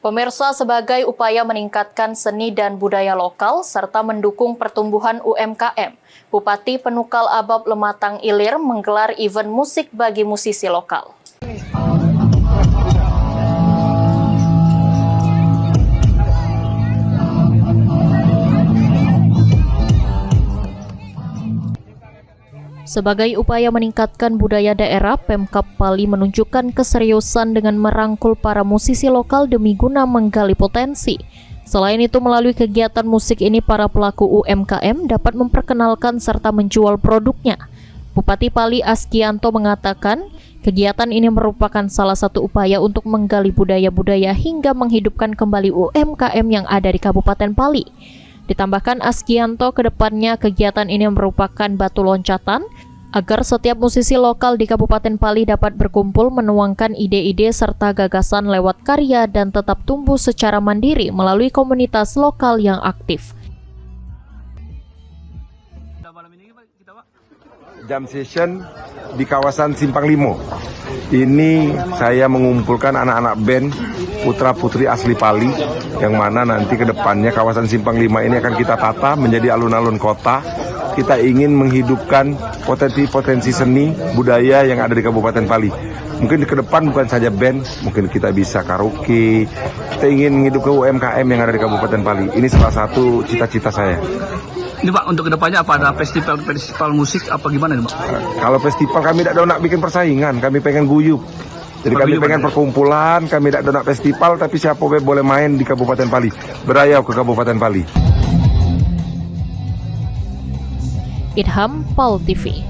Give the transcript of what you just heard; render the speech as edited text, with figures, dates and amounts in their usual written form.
Pemirsa, sebagai upaya meningkatkan seni dan budaya lokal serta mendukung pertumbuhan UMKM, Bupati Penukal Abab Lematang Ilir menggelar event musik bagi musisi lokal. Sebagai upaya meningkatkan budaya daerah, Pemkab Pali menunjukkan keseriusan dengan merangkul para musisi lokal demi guna menggali potensi. Selain itu, melalui kegiatan musik ini, para pelaku UMKM dapat memperkenalkan serta menjual produknya. Bupati Pali Askianto mengatakan, kegiatan ini merupakan salah satu upaya untuk menggali budaya-budaya hingga menghidupkan kembali UMKM yang ada di Kabupaten Pali. Ditambahkan Askianto, kedepannya kegiatan ini merupakan batu loncatan agar setiap musisi lokal di Kabupaten Pali dapat berkumpul menuangkan ide-ide serta gagasan lewat karya dan tetap tumbuh secara mandiri melalui komunitas lokal yang aktif. Jam session di kawasan Simpang Limo. Ini saya mengumpulkan anak-anak band putra-putri asli Pali, yang mana nanti ke depannya kawasan Simpang Lima ini akan kita tata menjadi alun-alun kota. Kita ingin menghidupkan potensi seni budaya yang ada di Kabupaten Pali. Mungkin ke depan bukan saja band, mungkin kita bisa karaoke. Kita ingin menghidupkan UMKM yang ada di Kabupaten Pali. Ini salah satu cita-cita saya. Ini Pak, untuk kedepannya apa ada festival musik apa gimana nih Pak? Kalau festival kami tidak nak bikin persaingan, kami pengen guyup. Jadi kami pengen perkumpulan, kami tidak nak festival, tapi siapa boleh main di Kabupaten Pali, berayau ke Kabupaten Pali. Idham, PAL TV.